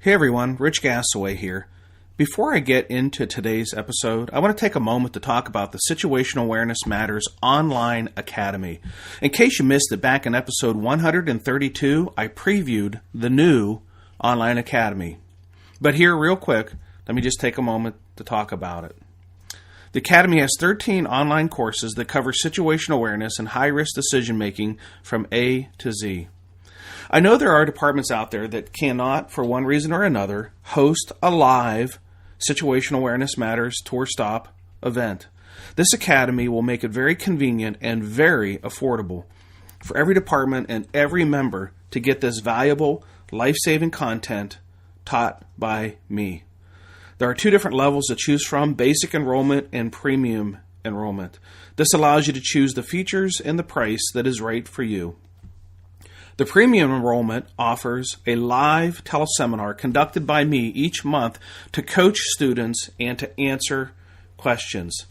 Hey everyone, Rich Gasaway here. Before I get into today's episode, I want to take a moment to talk about the Situational Awareness Matters Online Academy. In case you missed it, back in episode 132, I previewed the new Online Academy. But here, real quick, let me just take a moment to talk about it. The Academy has 13 online courses that cover situational awareness and high-risk decision-making from A to Z. I know there are departments out there that cannot, for one reason or another, host a live Situational Awareness Matters Tour Stop event. This academy will make it very convenient and very affordable for every department and every member to get this valuable, life-saving content taught by me. There are two different levels to choose from, basic enrollment and premium enrollment. This allows you to choose the features and the price that is right for you. The premium enrollment offers a live teleseminar conducted by me each month to coach students and to answer questions.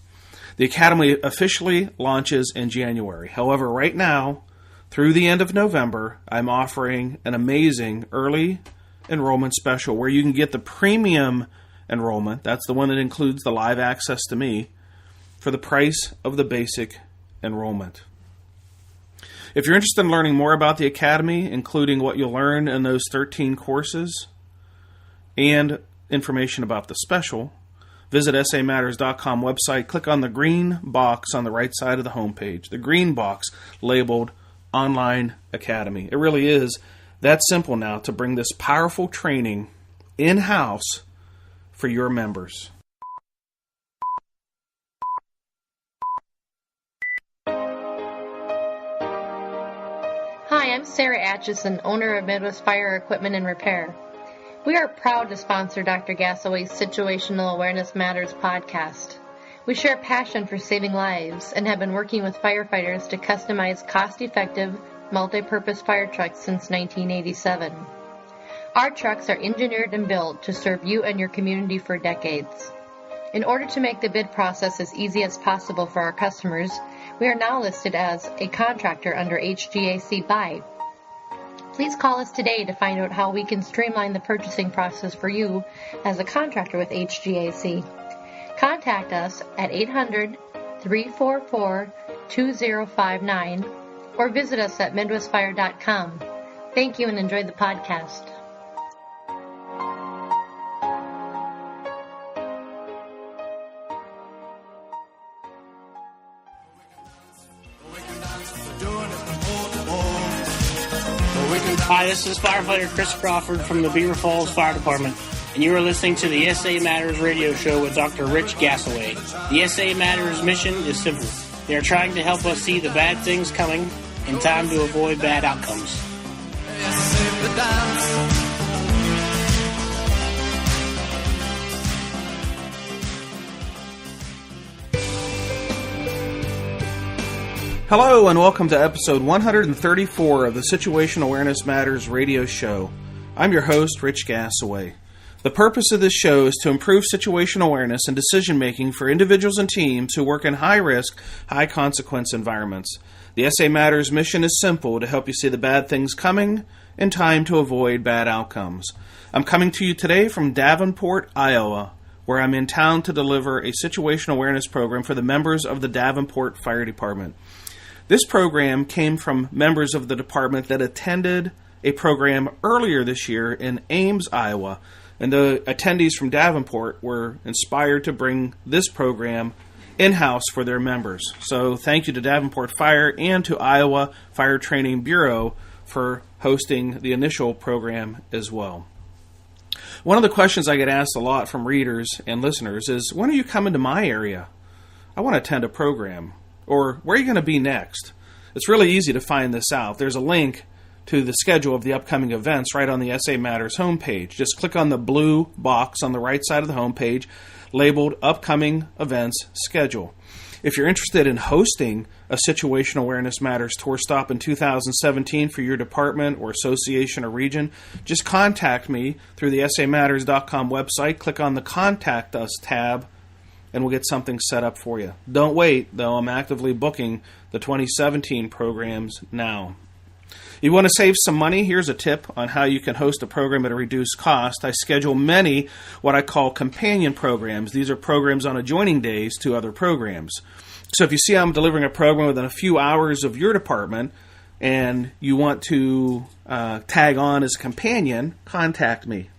The Academy officially launches in January. However, right now, through the end of November, I'm offering an amazing early enrollment special where you can get the premium enrollment, that's the one that includes the live access to me, for the price of the basic enrollment. If you're interested in learning more about the Academy, including what you'll learn in those 13 courses and information about the special, visit samatters.com website, click on the green box on the right side of the homepage, the green box labeled Online Academy. It really is that simple now to bring this powerful training in-house for your members. Hi, I'm Sarah Atchison, owner of Midwest Fire Equipment and Repair. We are proud to sponsor Dr. Gasaway's Situational Awareness Matters podcast. We share passion for saving lives and have been working with firefighters to customize cost-effective, multi-purpose fire trucks since 1987. Our trucks are engineered and built to serve you and your community for decades. In order to make the bid process as easy as possible for our customers, we are now listed as a contractor under HGAC BUY. Please call us today to find out how we can streamline the purchasing process for you as a contractor with HGAC. Contact us at 800-344-2059 or visit us at midwestfire.com. Thank you and enjoy the podcast. Hi, this is Firefighter Chris Crawford from the Beaver Falls Fire Department, and you are listening to the SA Matters radio show with Dr. Rich Gasaway. The SA Matters mission is simple. They are trying to help us see the bad things coming in time to avoid bad outcomes. Hello and welcome to episode 134 of the Situational Awareness Matters radio show. I'm your host, Rich Gasaway. The purpose of this show is to improve situational awareness and decision-making for individuals and teams who work in high-risk, high-consequence environments. The SA Matters mission is simple: to help you see the bad things coming in time to avoid bad outcomes. I'm coming to you today from Davenport, Iowa, where I'm in town to deliver a situational awareness program for the members of the Davenport Fire Department. This program came from members of the department that attended a program earlier this year in Ames, Iowa, and the attendees from Davenport were inspired to bring this program in-house for their members. So thank you to Davenport Fire and to Iowa Fire Training Bureau for hosting the initial program as well. One of the questions I get asked a lot from readers and listeners is, when are you coming to my area? I want to attend a program. Or, where are you going to be next? It's really easy to find this out. There's a link to the schedule of the upcoming events right on the SA Matters homepage. Just click on the blue box on the right side of the homepage labeled Upcoming Events Schedule. If you're interested in hosting a Situational Awareness Matters tour stop in 2017 for your department or association or region, just contact me through the samatters.com website. Click on the Contact Us tab, and we'll get something set up for you. Don't wait, though. I'm actively booking the 2017 programs now. You want to save some money? Here's a tip on how you can host a program at a reduced cost. I schedule many what I call companion programs. These are programs on adjoining days to other programs. So if you see I'm delivering a program within a few hours of your department and you want to tag on as a companion, contact me.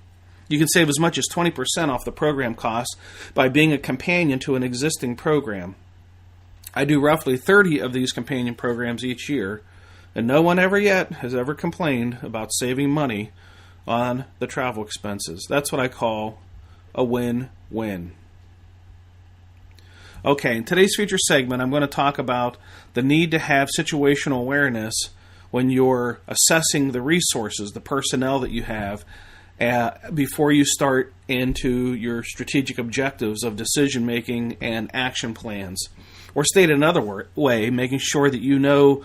You can save as much as 20% off the program cost by being a companion to an existing program. I do roughly 30 of these companion programs each year, and no one ever yet has ever complained about saving money on the travel expenses. That's what I call a win-win. Okay, in today's feature segment, I'm going to talk about the need to have situational awareness when you're assessing the resources, the personnel that you have, before you start into your strategic objectives of decision-making and action plans. Or stated another way, making sure that you know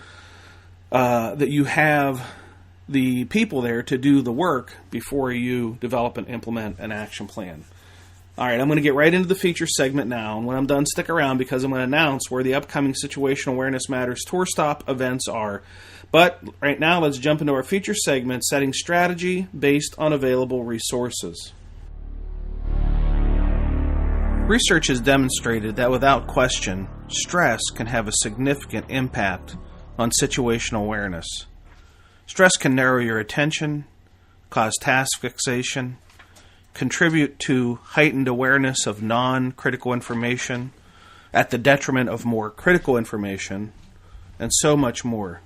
that you have the people there to do the work before you develop and implement an action plan. All right, I'm going to get right into the feature segment now, and when I'm done, stick around because I'm going to announce where the upcoming Situational Awareness Matters tour stop events are. But right now, let's jump into our feature segment, setting strategy based on available resources. Research has demonstrated that without question, stress can have a significant impact on situational awareness. Stress can narrow your attention, cause task fixation, contribute to heightened awareness of non-critical information at the detriment of more critical information, and so much more.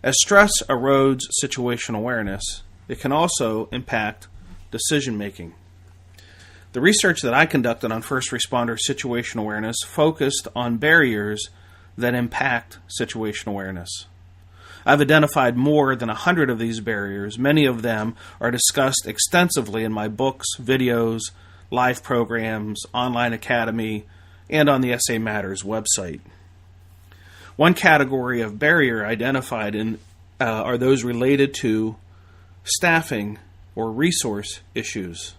As stress erodes situational awareness, it can also impact decision-making. The research that I conducted on first responder situational awareness focused on barriers that impact situational awareness. I've identified more than 100 of these barriers. Many of them are discussed extensively in my books, videos, live programs, online academy, and on the SA Matters website. One category of barrier identified are those related to staffing or resource issues.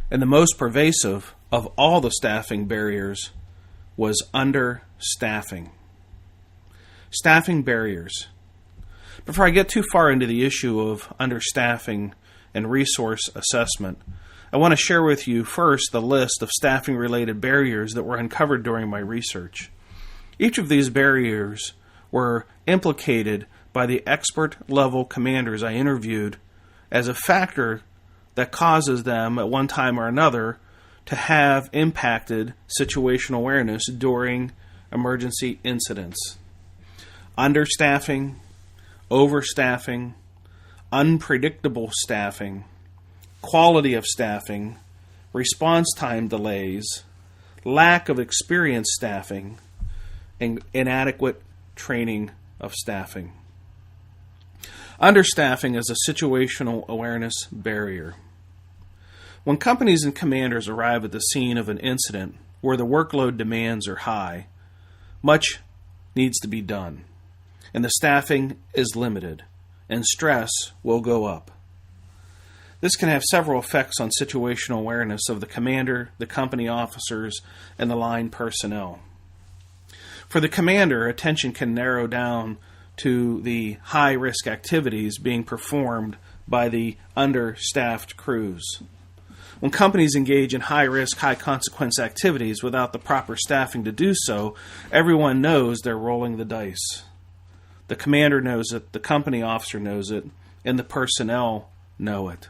And the most pervasive of all the staffing barriers was understaffing. Staffing barriers. Before I get too far into the issue of understaffing and resource assessment, I want to share with you first the list of staffing-related barriers that were uncovered during my research. Each of these barriers were implicated by the expert-level commanders I interviewed as a factor that causes them at one time or another to have impacted situational awareness during emergency incidents. Understaffing, overstaffing, unpredictable staffing, quality of staffing, response time delays, lack of experienced staffing, and inadequate training of staffing. Understaffing is a situational awareness barrier. When companies and commanders arrive at the scene of an incident where the workload demands are high, much needs to be done, and the staffing is limited, and stress will go up. This can have several effects on situational awareness of the commander, the company officers, and the line personnel. For the commander, attention can narrow down to the high-risk activities being performed by the understaffed crews. When companies engage in high-risk, high-consequence activities without the proper staffing to do so, everyone knows they're rolling the dice. The commander knows it, the company officer knows it, and the personnel know it.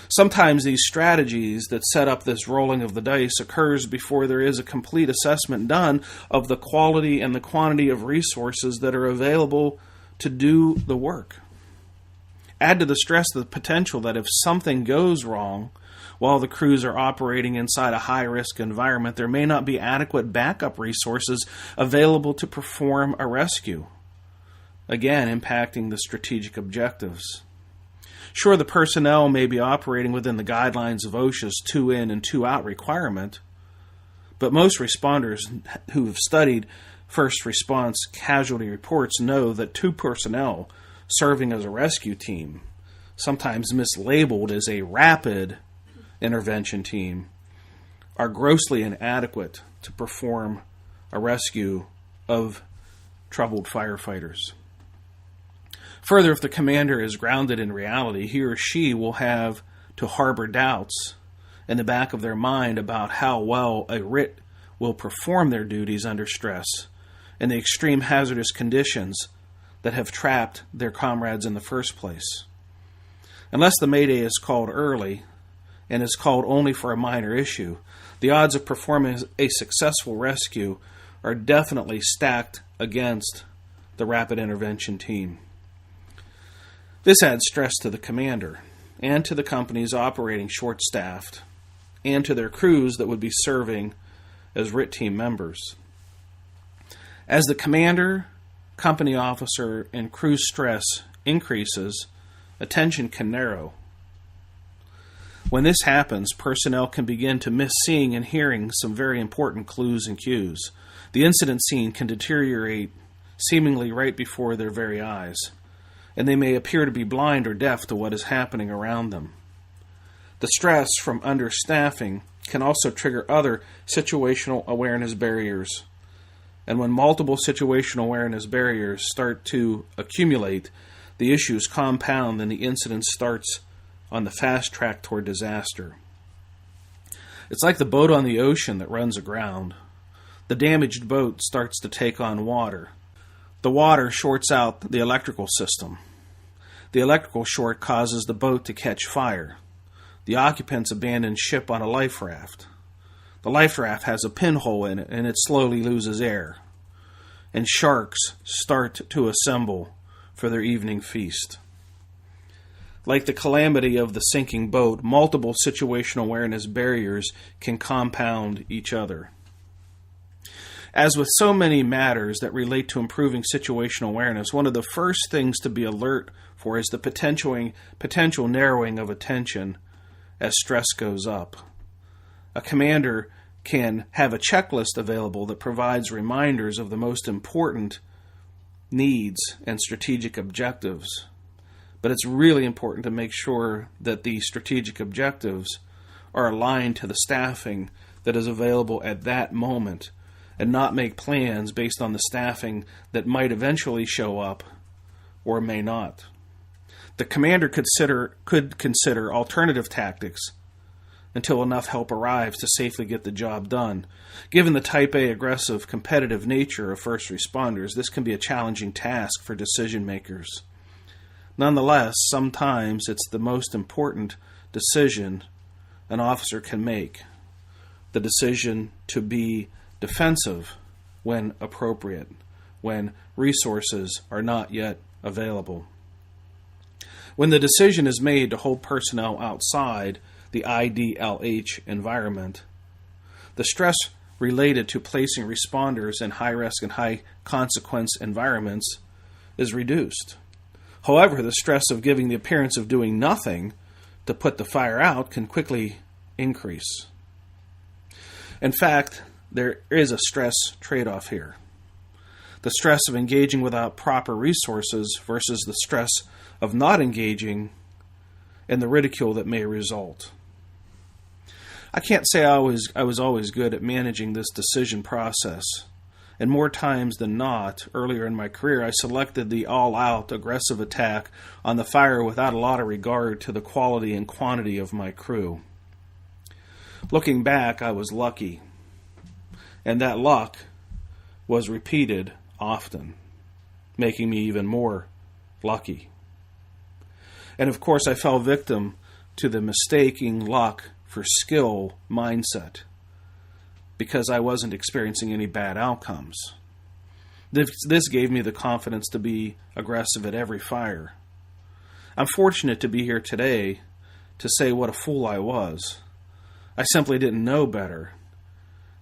Sometimes these strategies that set up this rolling of the dice occurs before there is a complete assessment done of the quality and the quantity of resources that are available to do the work. Add to the stress the potential that if something goes wrong while the crews are operating inside a high-risk environment, there may not be adequate backup resources available to perform a rescue, again impacting the strategic objectives. Sure, the personnel may be operating within the guidelines of OSHA's 2 in and 2 out requirement, but most responders who have studied first response casualty reports know that 2 personnel serving as a rescue team, sometimes mislabeled as a rapid intervention team, are grossly inadequate to perform a rescue of troubled firefighters. Further, if the commander is grounded in reality, he or she will have to harbor doubts in the back of their mind about how well a RIT will perform their duties under stress and the extreme hazardous conditions that have trapped their comrades in the first place. Unless the Mayday is called early and is called only for a minor issue, the odds of performing a successful rescue are definitely stacked against the rapid intervention team. This adds stress to the commander and to the companies operating short-staffed and to their crews that would be serving as RIT team members. As the commander, company officer, and crew stress increases, attention can narrow. When this happens, personnel can begin to miss seeing and hearing some very important clues and cues. The incident scene can deteriorate seemingly right before their very eyes, and they may appear to be blind or deaf to what is happening around them. The stress from understaffing can also trigger other situational awareness barriers. And when multiple situational awareness barriers start to accumulate, the issues compound and the incident starts on the fast track toward disaster. It's like the boat on the ocean that runs aground. The damaged boat starts to take on water. The water shorts out the electrical system. The electrical short causes the boat to catch fire. The occupants abandon ship on a life raft. The life raft has a pinhole in it, and it slowly loses air. And sharks start to assemble for their evening feast. Like the calamity of the sinking boat, multiple situational awareness barriers can compound each other. As with so many matters that relate to improving situational awareness, one of the first things to be alert for is the potential narrowing of attention as stress goes up. A commander can have a checklist available that provides reminders of the most important needs and strategic objectives. But it's really important to make sure that the strategic objectives are aligned to the staffing that is available at that moment, and not make plans based on the staffing that might eventually show up or may not. The commander could consider alternative tactics until enough help arrives to safely get the job done. Given the type A aggressive, competitive nature of first responders, this can be a challenging task for decision makers. Nonetheless, sometimes it's the most important decision an officer can make, the decision to be defensive when appropriate, when resources are not yet available. When the decision is made to hold personnel outside the IDLH environment, the stress related to placing responders in high-risk and high-consequence environments is reduced. However, the stress of giving the appearance of doing nothing to put the fire out can quickly increase. In fact, there is a stress trade-off here. The stress of engaging without proper resources versus the stress of not engaging and the ridicule that may result. I can't say I was always good at managing this decision process, and more times than not, earlier in my career, I selected the all-out aggressive attack on the fire without a lot of regard to the quality and quantity of my crew. Looking back, I was lucky, and that luck was repeated often, making me even more lucky. And of course, I fell victim to the mistaking luck for skill mindset because I wasn't experiencing any bad outcomes. This gave me the confidence to be aggressive at every fire. I'm fortunate to be here today to say what a fool I was. I simply didn't know better,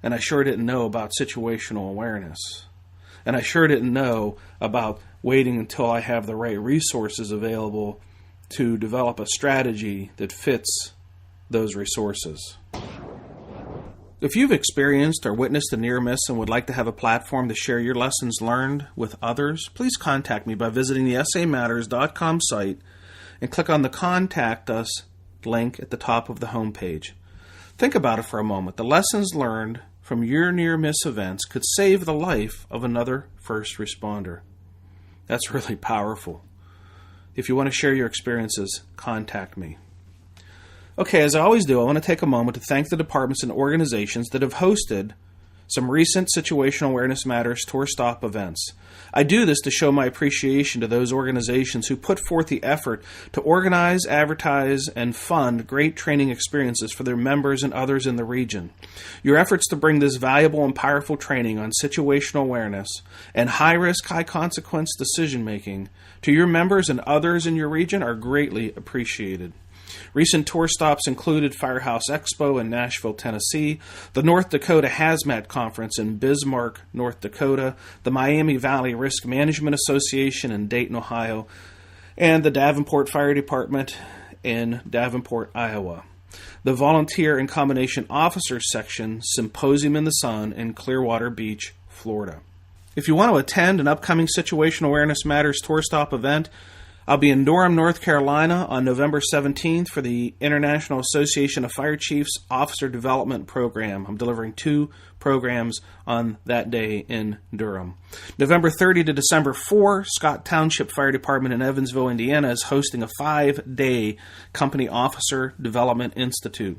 and I sure didn't know about situational awareness. And I sure didn't know about waiting until I have the right resources available to develop a strategy that fits those resources. If you've experienced or witnessed a near miss and would like to have a platform to share your lessons learned with others, please contact me by visiting the samatters.com site and click on the Contact Us link at the top of the homepage. Think about it for a moment. The lessons learned from your near-miss events could save the life of another first responder. That's really powerful. If you want to share your experiences, contact me. Okay, as I always do, I want to take a moment to thank the departments and organizations that have hosted some recent Situational Awareness Matters tour stop events. I do this to show my appreciation to those organizations who put forth the effort to organize, advertise, and fund great training experiences for their members and others in the region. Your efforts to bring this valuable and powerful training on situational awareness and high-risk, high-consequence decision-making to your members and others in your region are greatly appreciated. Recent tour stops included Firehouse Expo in Nashville, Tennessee, the North Dakota Hazmat Conference in Bismarck, North Dakota, the Miami Valley Risk Management Association in Dayton, Ohio, and the Davenport Fire Department in Davenport, Iowa. The Volunteer and Combination Officers Section Symposium in the Sun in Clearwater Beach, Florida. If you want to attend an upcoming Situational Awareness Matters tour stop event, I'll be in Durham, North Carolina on November 17th for the International Association of Fire Chiefs Officer Development Program. I'm delivering 2 programs on that day in Durham. November 30 to December 4, Scott Township Fire Department in Evansville, Indiana is hosting a 5-day Company Officer Development Institute.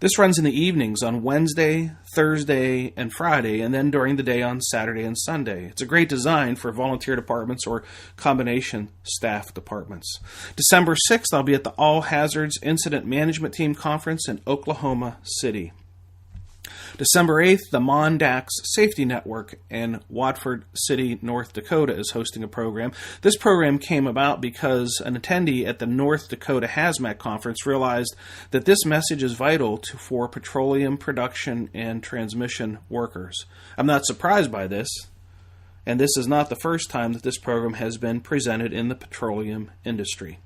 This runs in the evenings on Wednesday, Thursday, and Friday, and then during the day on Saturday and Sunday. It's a great design for volunteer departments or combination staff departments. December 6th, I'll be at the All Hazards Incident Management Team Conference in Oklahoma City. December 8th, the Mondax Safety Network in Watford City, North Dakota is hosting a program. This program came about because an attendee at the North Dakota Hazmat Conference realized that this message is vital for petroleum production and transmission workers. I'm not surprised by this, and this is not the first time that this program has been presented in the petroleum industry.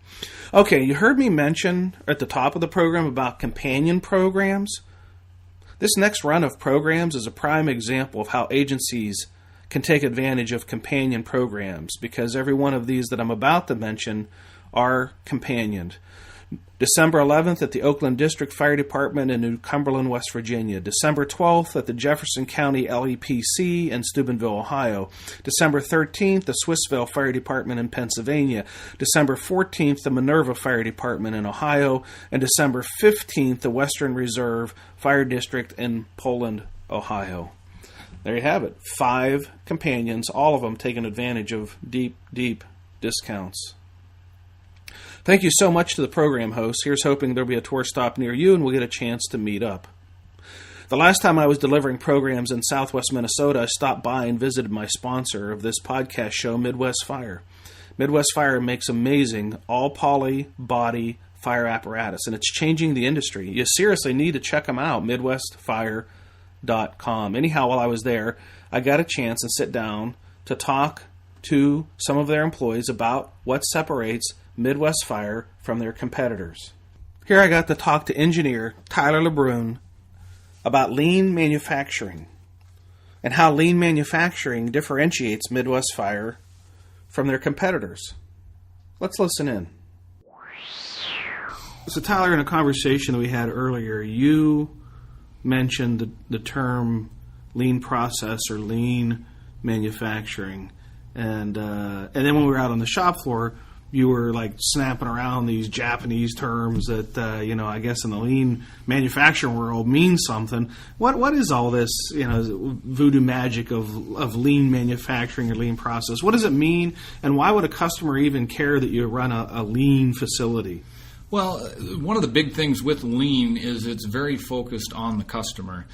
Okay, you heard me mention at the top of the program about companion programs. This next run of programs is a prime example of how agencies can take advantage of companion programs, because every one of these that I'm about to mention are companioned. December 11th at the Oakland District Fire Department in New Cumberland, West Virginia. December 12th at the Jefferson County LEPC in Steubenville, Ohio. December 13th, the Swissvale Fire Department in Pennsylvania. December 14th, the Minerva Fire Department in Ohio. And December 15th, the Western Reserve Fire District in Poland, Ohio. There you have it. 5 companions, all of them taking advantage of deep, deep discounts. Thank you so much to the program hosts. Here's hoping there'll be a tour stop near you and we'll get a chance to meet up. The last time I was delivering programs in southwest Minnesota, I stopped by and visited my sponsor of this podcast show, Midwest Fire. Midwest Fire makes amazing all-poly body fire apparatus, and it's changing the industry. You seriously need to check them out, midwestfire.com. Anyhow, while I was there, I got a chance to sit down to talk to some of their employees about what separates Midwest Fire from their competitors. Here I got to talk to engineer Tyler LeBrun about lean manufacturing and how lean manufacturing differentiates Midwest Fire from their competitors. Let's listen in. So Tyler, in a conversation that we had earlier, you mentioned the term lean process or lean manufacturing. And then when we were out on the shop floor, you were like snapping around these Japanese terms that, I guess in the lean manufacturing world means something. What is all this, voodoo magic of lean manufacturing or lean process? What does it mean, and why would a customer even care that you run a lean facility? Well, one of the big things with lean is it's very focused on the customer.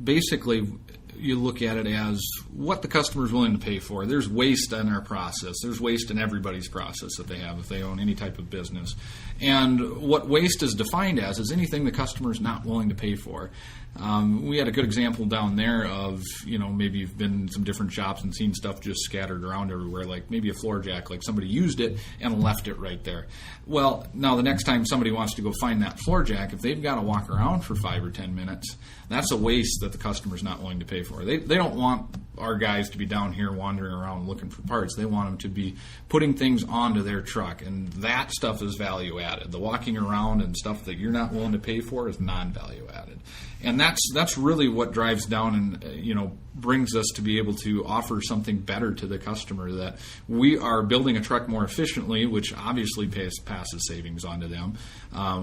Basically, you look at it as what the customer is willing to pay for. There's waste in our process. There's waste in everybody's process that they have if they own any type of business. And what waste is defined as is anything the customer is not willing to pay for. We had a good example down there of, maybe you've been in some different shops and seen stuff just scattered around everywhere, like maybe a floor jack, like somebody used it and left it right there. Well, now the next time somebody wants to go find that floor jack, if they've got to walk around for 5 or 10 minutes, that's a waste that the customer's not willing to pay for. They don't want our guys to be down here wandering around looking for parts. They want them to be putting things onto their truck, and that stuff is value added. The walking around and stuff that you're not willing to pay for is non-value added. And that's really what drives down and brings us to be able to offer something better to the customer, that we are building a truck more efficiently, which obviously passes savings on to them.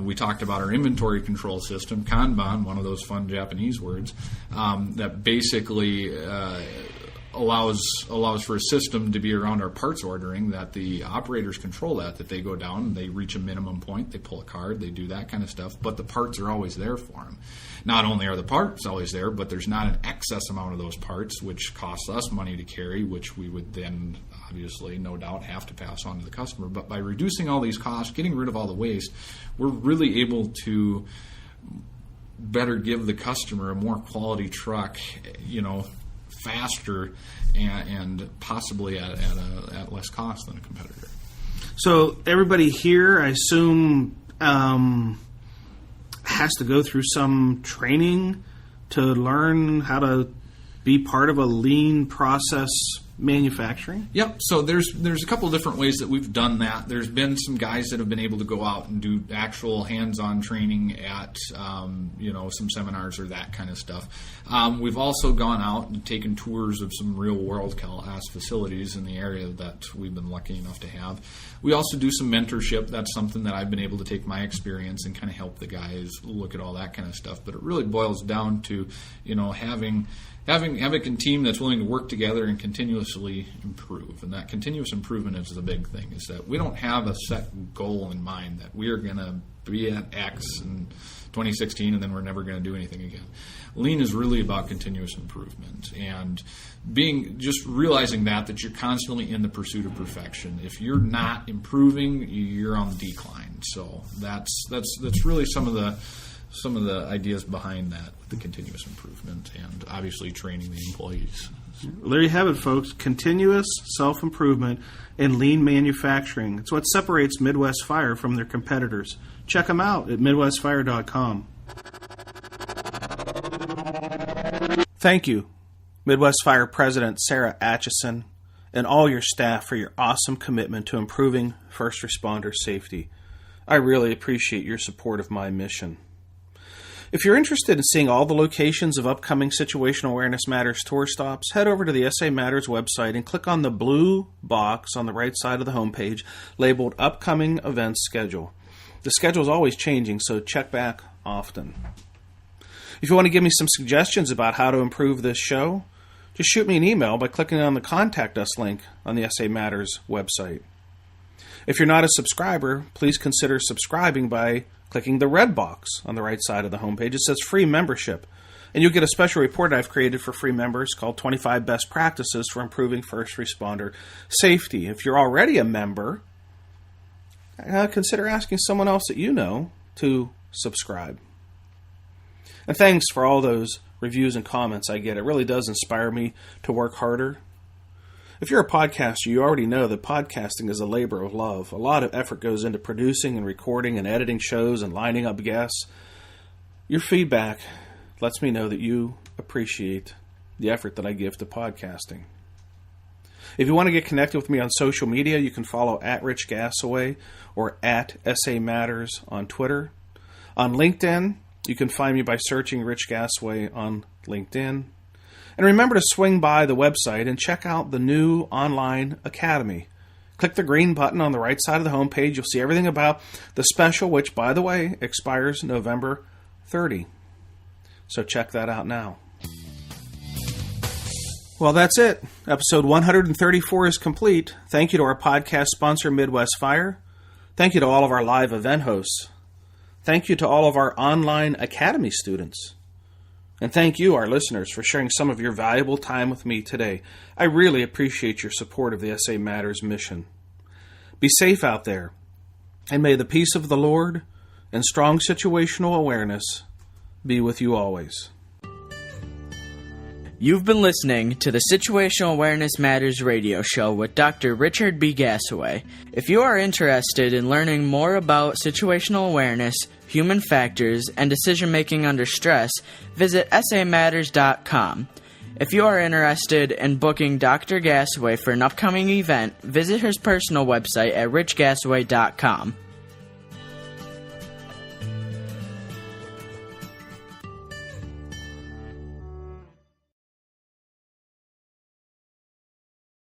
We talked about our inventory control system, Kanban, one of those fun Japanese words, that basically allows for a system to be around our parts ordering, that the operators control that they go down, they reach a minimum point, they pull a card, they do that kind of stuff, but the parts are always there for them. Not only are the parts always there, but there's not an excess amount of those parts, which costs us money to carry, which we would then obviously, no doubt, have to pass on to the customer. But by reducing all these costs, getting rid of all the waste, we're really able to better give the customer a more quality truck, faster and possibly at less cost than a competitor. So everybody here, I assume, has to go through some training to learn how to be part of a lean process manufacturing? Yep. So there's a couple of different ways that we've done that. There's been some guys that have been able to go out and do actual hands-on training at some seminars or that kind of stuff. We've also gone out and taken tours of some real-world class facilities in the area that we've been lucky enough to have. We also do some mentorship. That's something that I've been able to take my experience and kind of help the guys look at all that kind of stuff. But it really boils down to having a team that's willing to work together and continuously improve. And that continuous improvement is the big thing, is that we don't have a set goal in mind that we are going to be at X in 2016 and then we're never going to do anything again. Lean is really about continuous improvement and just realizing that you're constantly in the pursuit of perfection. If you're not improving, you're on the decline. So that's really some of the ideas behind that, with the continuous improvement and obviously training the employees. Well, there you have it, folks. Continuous self-improvement and lean manufacturing. It's what separates Midwest Fire from their competitors. Check them out at MidwestFire.com. Thank you, Midwest Fire President Sarah Atchison, and all your staff for your awesome commitment to improving first responder safety. I really appreciate your support of my mission. If you're interested in seeing all the locations of upcoming Situational Awareness Matters tour stops, head over to the SA Matters website and click on the blue box on the right side of the homepage labeled Upcoming Events Schedule. The schedule is always changing, so check back often. If you want to give me some suggestions about how to improve this show, just shoot me an email by clicking on the Contact Us link on the SA Matters website. If you're not a subscriber, please consider subscribing by clicking the red box on the right side of the homepage. It says free membership, and you'll get a special report I've created for free members called 25 Best Practices for Improving First Responder Safety. If you're already a member, consider asking someone else that you know to subscribe. And thanks for all those reviews and comments I get. It really does inspire me to work harder. If you're a podcaster, you already know that podcasting is a labor of love. A lot of effort goes into producing and recording and editing shows and lining up guests. Your feedback lets me know that you appreciate the effort that I give to podcasting. If you want to get connected with me on social media, you can follow at Rich Gasaway or at SA Matters on Twitter. On LinkedIn, you can find me by searching Rich Gasaway on LinkedIn. And remember to swing by the website and check out the new online academy. Click the green button on the right side of the homepage. You'll see everything about the special, which, by the way, expires November 30. So check that out now. Well, that's it. Episode 134 is complete. Thank you to our podcast sponsor, Midwest Fire. Thank you to all of our live event hosts. Thank you to all of our online academy students. And thank you, our listeners, for sharing some of your valuable time with me today. I really appreciate your support of the SA Matters mission. Be safe out there, and may the peace of the Lord and strong situational awareness be with you always. You've been listening to the Situational Awareness Matters radio show with Dr. Richard B. Gasaway. If you are interested in learning more about situational awareness, human factors, and decision-making under stress, visit samatters.com. If you are interested in booking Dr. Gasaway for an upcoming event, visit his personal website at richgasaway.com.